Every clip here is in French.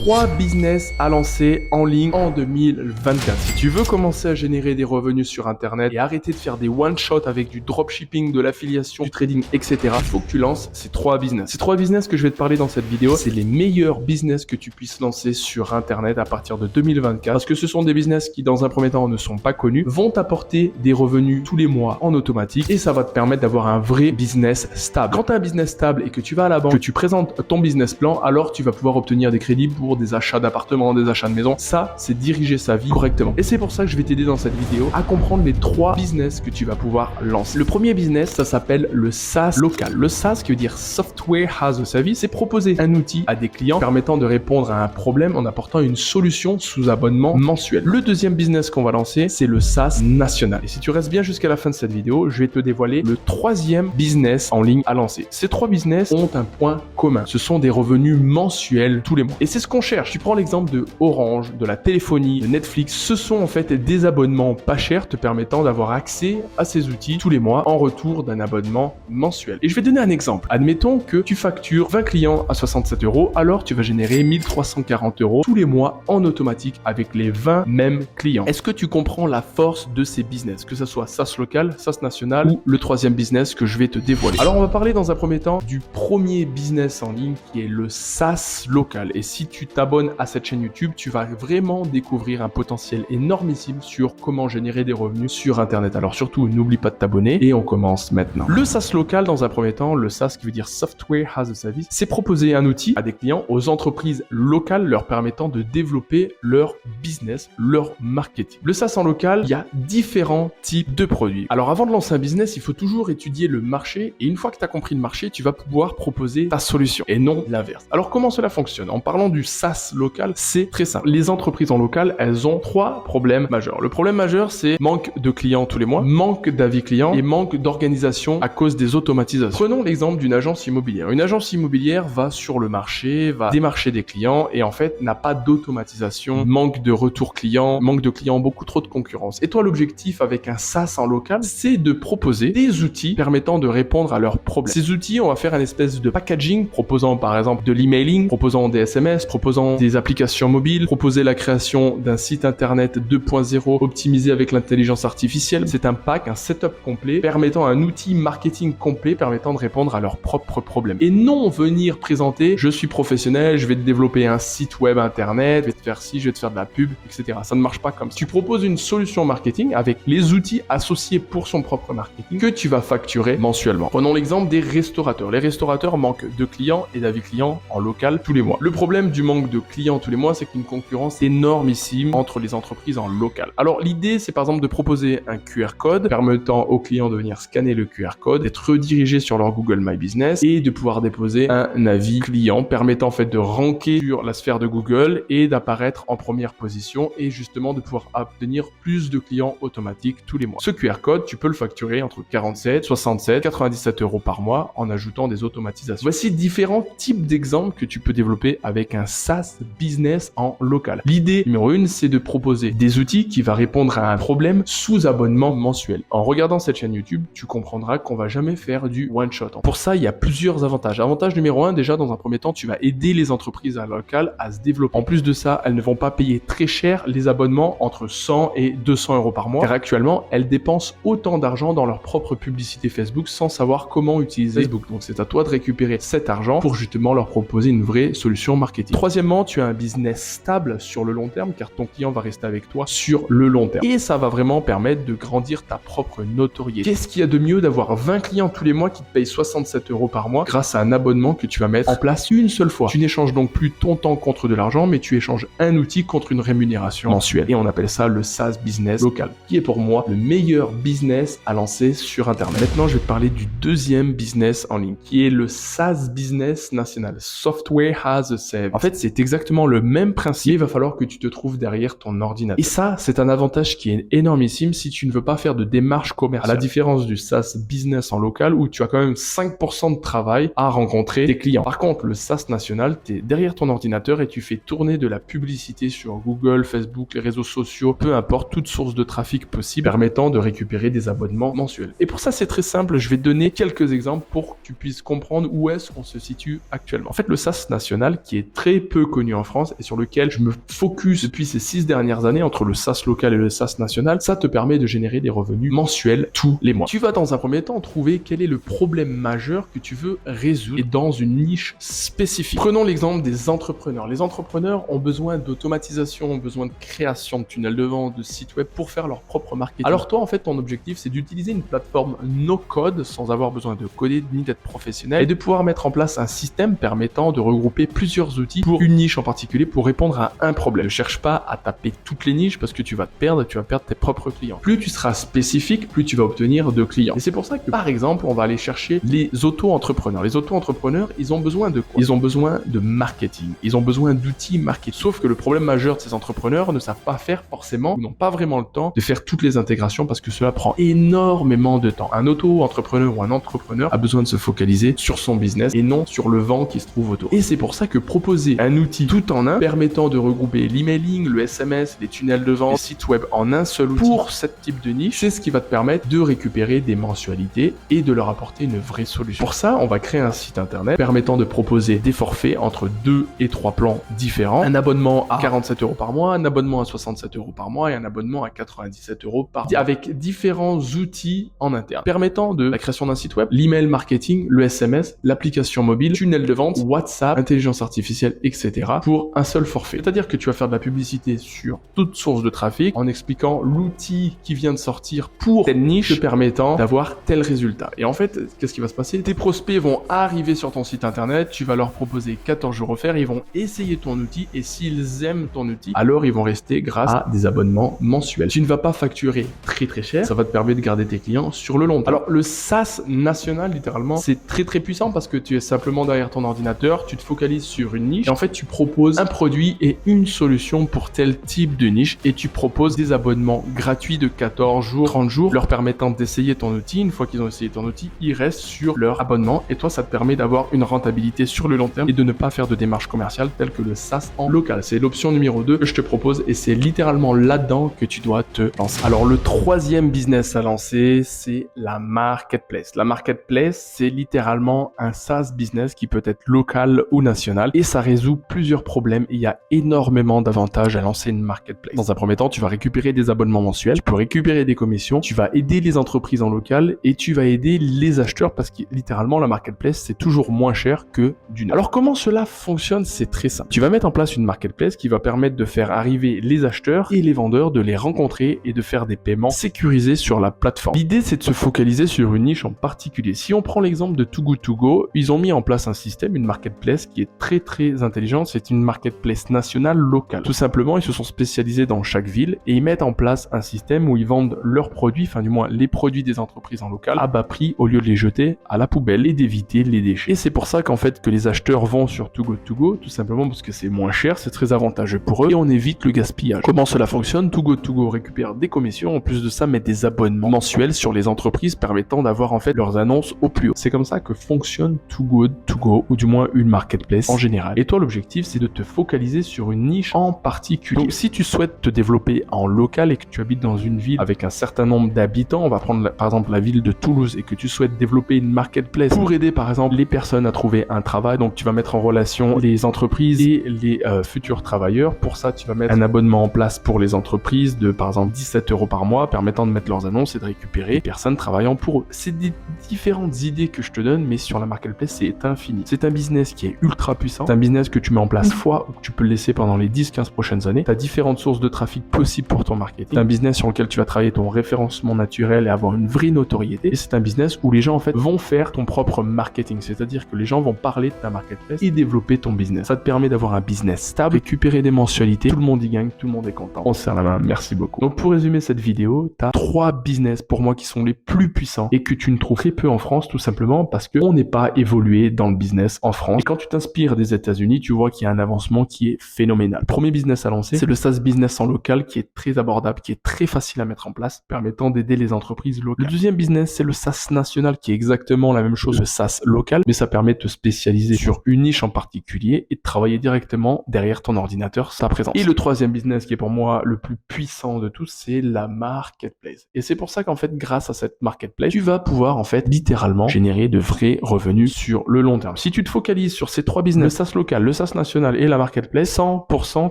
3 business à lancer en ligne en 2024. Si tu veux commencer à générer des revenus sur Internet et arrêter de faire des one-shot avec du dropshipping, de l'affiliation, du trading, etc., il faut que tu lances ces 3 business. Ces 3 business que je vais te parler dans cette vidéo, c'est les meilleurs business que tu puisses lancer sur Internet à partir de 2024 parce que ce sont des business qui, dans un premier temps, ne sont pas connus, vont t'apporter des revenus tous les mois en automatique et ça va te permettre d'avoir un vrai business stable. Quand tu as un business stable et que tu vas à la banque, que tu présentes ton business plan, alors tu vas pouvoir obtenir des crédits pour des achats d'appartements, des achats de maison. Ça, c'est diriger sa vie correctement. Et c'est pour ça que je vais t'aider dans cette vidéo à comprendre les 3 business que tu vas pouvoir lancer. Le premier business, ça s'appelle le SaaS local. Le SaaS, qui veut dire Software as a Service, c'est proposer un outil à des clients permettant de répondre à un problème en apportant une solution sous abonnement mensuel. Le deuxième business qu'on va lancer, c'est le SaaS national. Et si tu restes bien jusqu'à la fin de cette vidéo, je vais te dévoiler le troisième business en ligne à lancer. Ces 3 business ont un point commun. Ce sont des revenus mensuels tous les mois. Et c'est ce qu'on cherche. Tu prends l'exemple de Orange, de la téléphonie, de Netflix. Ce sont en fait des abonnements pas chers te permettant d'avoir accès à ces outils tous les mois en retour d'un abonnement mensuel. Et je vais donner un exemple. Admettons que tu factures 20 clients à 67 €, alors tu vas générer 1340 € tous les mois en automatique avec les 20 mêmes clients. Est-ce que tu comprends la force de ces business, que ce soit SaaS local, SaaS national ou le troisième business que je vais te dévoiler? Alors on va parler dans un premier temps du premier business en ligne qui est le SaaS local. Et si tu t'abonnes à cette chaîne YouTube, tu vas vraiment découvrir un potentiel énormissime sur comment générer des revenus sur Internet. Alors surtout, n'oublie pas de t'abonner et on commence maintenant. Le SaaS local, dans un premier temps, le SaaS qui veut dire Software as a Service, c'est proposer un outil à des clients, aux entreprises locales leur permettant de développer leur business, leur marketing. Le SaaS en local, il y a différents types de produits. Alors avant de lancer un business, il faut toujours étudier le marché et une fois que tu as compris le marché, tu vas pouvoir proposer ta solution et non l'inverse. Alors comment cela fonctionne? En parlant du SaaS local, c'est très simple. Les entreprises en local, elles ont 3 problèmes majeurs. Le problème majeur, c'est manque de clients tous les mois, manque d'avis clients et manque d'organisation à cause des automatisations. Prenons l'exemple d'une agence immobilière. Une agence immobilière va sur le marché, va démarcher des clients et en fait n'a pas d'automatisation, manque de retour client, manque de clients, beaucoup trop de concurrence. Et toi, l'objectif avec un SaaS en local, c'est de proposer des outils permettant de répondre à leurs problèmes. Ces outils, on va faire une espèce de packaging proposant par exemple de l'emailing, proposant des SMS, proposant des applications mobiles, proposer la création d'un site internet 2.0 optimisé avec l'intelligence artificielle. C'est un pack, un setup complet permettant un outil marketing complet permettant de répondre à leurs propres problèmes. Et non venir présenter, je suis professionnel, je vais te développer un site web internet, je vais te faire ci, je vais te faire de la pub, etc. Ça ne marche pas comme ça. Tu proposes une solution marketing avec les outils associés pour son propre marketing que tu vas facturer mensuellement. Prenons l'exemple des restaurateurs. Les restaurateurs manquent de clients et d'avis clients en local tous les mois. Le problème du manque de clients tous les mois, c'est qu'une concurrence énormissime entre les entreprises en local. Alors l'idée, c'est par exemple de proposer un QR code permettant aux clients de venir scanner le QR code, d'être redirigés sur leur Google My Business et de pouvoir déposer un avis client permettant en fait de ranker sur la sphère de Google et d'apparaître en première position et justement de pouvoir obtenir plus de clients automatiques tous les mois. Ce QR code, tu peux le facturer entre 47, 67, 97 € par mois en ajoutant des automatisations. Voici différents types d'exemples que tu peux développer avec un SaaS business en local. L'idée numéro 1, c'est de proposer des outils qui vont répondre à un problème sous abonnement mensuel. En regardant cette chaîne YouTube, tu comprendras qu'on va jamais faire du one shot. Pour ça, il y a plusieurs avantages. Avantage numéro 1, déjà dans un premier temps, tu vas aider les entreprises locales à se développer. En plus de ça, elles ne vont pas payer très cher les abonnements entre 100 et 200 € par mois, car actuellement, elles dépensent autant d'argent dans leur propre publicité Facebook sans savoir comment utiliser Facebook. Donc c'est à toi de récupérer cet argent pour justement leur proposer une vraie solution marketing. Troisièmement, tu as un business stable sur le long terme car ton client va rester avec toi sur le long terme. Et ça va vraiment permettre de grandir ta propre notoriété. Qu'est-ce qu'il y a de mieux d'avoir 20 clients tous les mois qui te payent 67 € par mois grâce à un abonnement que tu vas mettre en place une seule fois? Tu n'échanges donc plus ton temps contre de l'argent, mais tu échanges un outil contre une rémunération mensuelle. Et on appelle ça le SaaS business local, qui est pour moi le meilleur business à lancer sur Internet. Maintenant, je vais te parler du deuxième business en ligne, qui est le SaaS business national, Software as a Service. En fait, c'est exactement le même principe. Il va falloir que tu te trouves derrière ton ordinateur. Et ça, c'est un avantage qui est énormissime si tu ne veux pas faire de démarche commerciale. À la différence du SaaS business en local où tu as quand même 5% de travail à rencontrer tes clients. Par contre, le SaaS national, tu es derrière ton ordinateur et tu fais tourner de la publicité sur Google, Facebook, les réseaux sociaux, peu importe, toute source de trafic possible permettant de récupérer des abonnements mensuels. Et pour ça, c'est très simple. Je vais te donner quelques exemples pour que tu puisses comprendre où est-ce qu'on se situe actuellement. En fait, le SaaS national, qui est très peu connu en France et sur lequel je me focus depuis ces 6 dernières années entre le SaaS local et le SaaS national. Ça te permet de générer des revenus mensuels tous les mois. Tu vas dans un premier temps trouver quel est le problème majeur que tu veux résoudre et dans une niche spécifique. Prenons l'exemple des entrepreneurs. Les entrepreneurs ont besoin d'automatisation, ont besoin de création de tunnels de vente, de sites web pour faire leur propre marketing. Alors toi, en fait, ton objectif, c'est d'utiliser une plateforme no-code sans avoir besoin de coder ni d'être professionnel et de pouvoir mettre en place un système permettant de regrouper plusieurs outils pour une niche en particulier pour répondre à un problème. Ne cherche pas à taper toutes les niches parce que tu vas te perdre et tu vas perdre tes propres clients. Plus tu seras spécifique, plus tu vas obtenir de clients. Et c'est pour ça que, par exemple, on va aller chercher les auto-entrepreneurs. Les auto-entrepreneurs, ils ont besoin de quoi? Ils ont besoin de marketing. Ils ont besoin d'outils marketing. Sauf que le problème majeur de ces entrepreneurs ne savent pas faire forcément ou n'ont pas vraiment le temps de faire toutes les intégrations parce que cela prend énormément de temps. Un auto-entrepreneur ou un entrepreneur a besoin de se focaliser sur son business et non sur le vent qui se trouve autour. Et c'est pour ça que proposer un outil tout en un permettant de regrouper l'emailing, le SMS, les tunnels de vente, les sites web en un seul outil pour ce type de niche, c'est ce qui va te permettre de récupérer des mensualités et de leur apporter une vraie solution. Pour ça, on va créer un site internet permettant de proposer des forfaits entre 2 et 3 plans différents. Un abonnement à 47 € par mois, un abonnement à 67 € par mois et un abonnement à 97 € par mois. Avec différents outils en interne permettant de la création d'un site web, l'email marketing, le SMS, l'application mobile, tunnel de vente, WhatsApp, intelligence artificielle, etc. pour un seul forfait. C'est-à-dire que tu vas faire de la publicité sur toute source de trafic en expliquant l'outil qui vient de sortir pour telle niche te permettant d'avoir tel résultat. Et en fait, qu'est-ce qui va se passer? Tes prospects vont arriver sur ton site internet, tu vas leur proposer 14 jours offerts, ils vont essayer ton outil et s'ils aiment ton outil, alors ils vont rester grâce à des abonnements mensuels. Tu ne vas pas facturer très cher, ça va te permettre de garder tes clients sur le long terme. Alors le SaaS national, littéralement, c'est très puissant parce que tu es simplement derrière ton ordinateur, tu te focalises sur une niche et en fait tu proposes un produit et une solution pour tel type de niche et tu proposes des abonnements gratuits de 14 jours, 30 jours, leur permettant d'essayer ton outil. Une fois qu'ils ont essayé ton outil, ils restent sur leur abonnement et toi ça te permet d'avoir une rentabilité sur le long terme et de ne pas faire de démarches commerciales telles que le SaaS en local. C'est l'option numéro 2 que je te propose et c'est littéralement là-dedans que tu dois te lancer. Alors le troisième business à lancer, c'est la marketplace. La marketplace, c'est littéralement un SaaS business qui peut être local ou national et ça résout plusieurs problèmes. Il y a énormément d'avantages à lancer une marketplace. Dans un premier temps, tu vas récupérer des abonnements mensuels, tu peux récupérer des commissions, tu vas aider les entreprises en local et tu vas aider les acheteurs parce que littéralement la marketplace c'est toujours moins cher que du neuf. Alors comment cela fonctionne? C'est très simple. Tu vas mettre en place une marketplace qui va permettre de faire arriver les acheteurs et les vendeurs, de les rencontrer et de faire des paiements sécurisés sur la plateforme. L'idée c'est de se focaliser sur une niche en particulier. Si on prend l'exemple de Too Good To Go, ils ont mis en place un système, une marketplace qui est très intelligente. C'est une marketplace nationale locale. Tout simplement, ils se sont spécialisés dans chaque ville et ils mettent en place un système où ils vendent leurs produits, enfin du moins les produits des entreprises en local à bas prix au lieu de les jeter à la poubelle et d'éviter les déchets. Et c'est pour ça qu'en fait que les acheteurs vont sur Too Good To Go, tout simplement parce que c'est moins cher, c'est très avantageux pour eux et on évite le gaspillage. Comment cela fonctionne? Too Good To Go récupère des commissions, en plus de ça met des abonnements mensuels sur les entreprises permettant d'avoir en fait leurs annonces au plus haut. C'est comme ça que fonctionne Too Good To Go ou du moins une marketplace en général. Et toi l'objectif c'est de te focaliser sur une niche en particulier. Donc si tu souhaites te développer en local et que tu habites dans une ville avec un certain nombre d'habitants, on va prendre par exemple la ville de Toulouse et que tu souhaites développer une marketplace pour aider par exemple les personnes à trouver un travail, donc tu vas mettre en relation les entreprises et les futurs travailleurs. Pour ça tu vas mettre un abonnement en place pour les entreprises de par exemple 17 € par mois permettant de mettre leurs annonces et de récupérer les personnes travaillant pour eux. C'est des différentes idées que je te donne, mais sur la marketplace c'est infini. C'est un business qui est ultra puissant, c'est un business que tu mets en place une fois ou que tu peux le laisser pendant les 10-15 prochaines années. Tu as différentes sources de trafic possibles pour ton marketing. C'est un business sur lequel tu vas travailler ton référencement naturel et avoir une vraie notoriété. Et c'est un business où les gens en fait vont faire ton propre marketing, c'est-à-dire que les gens vont parler de ta marketplace et développer ton business. Ça te permet d'avoir un business stable, récupérer des mensualités, tout le monde y gagne, tout le monde est content. On se serre la main, merci beaucoup. Donc pour résumer cette vidéo, tu as 3 business pour moi qui sont les plus puissants et que tu ne trouves très peu en France, tout simplement parce que on n'est pas évolué dans le business en France. Et quand tu t'inspires des États-Unis, tu vois qu'il y a un avancement qui est phénoménal. Le premier business à lancer, c'est le SaaS business en local qui est très abordable, qui est très facile à mettre en place, permettant d'aider les entreprises locales. Le deuxième business, c'est le SaaS national qui est exactement la même chose, le SaaS local, mais ça permet de te spécialiser sur une niche en particulier et de travailler directement derrière ton ordinateur, sa présence. Et le troisième business qui est pour moi le plus puissant de tous, c'est la marketplace. Et c'est pour ça qu'en fait, grâce à cette marketplace, tu vas pouvoir en fait littéralement générer de vrais revenus sur le long terme. Si tu te focalises sur ces 3 business, le SaaS local, le le SaaS national et la marketplace, 100%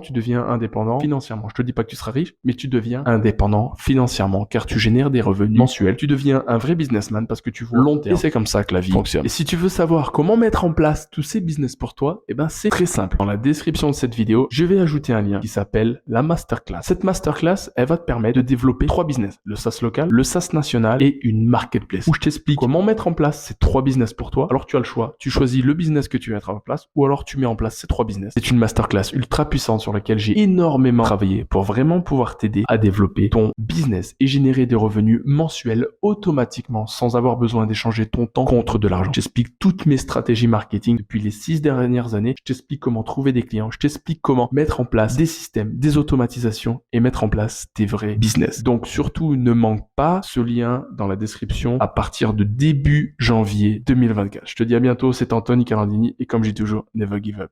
tu deviens indépendant financièrement. Je te dis pas que tu seras riche, mais tu deviens indépendant financièrement car tu génères des revenus mensuels. Tu deviens un vrai businessman parce que tu vois long terme. Et c'est comme ça que la vie fonctionne. Et si tu veux savoir comment mettre en place tous ces business pour toi, eh ben c'est très simple. Dans la description de cette vidéo, je vais ajouter un lien qui s'appelle la masterclass. Cette masterclass, elle va te permettre de développer 3 business. Le SaaS local, le SaaS national et une marketplace. Où je t'explique comment mettre en place ces 3 business pour toi. Alors tu as le choix. Tu choisis le business que tu veux mettre en place ou alors tu mets en place ces 3 business. C'est une masterclass ultra puissante sur laquelle j'ai énormément travaillé pour vraiment pouvoir t'aider à développer ton business et générer des revenus mensuels automatiquement sans avoir besoin d'échanger ton temps contre de l'argent. J'explique toutes mes stratégies marketing depuis les 6 dernières années. Je t'explique comment trouver des clients. Je t'explique comment mettre en place des systèmes, des automatisations et mettre en place des vrais business. Donc surtout ne manque pas ce lien dans la description à partir de début janvier 2024. Je te dis à bientôt, c'est Anthony Calandini et comme je dis toujours, never give up.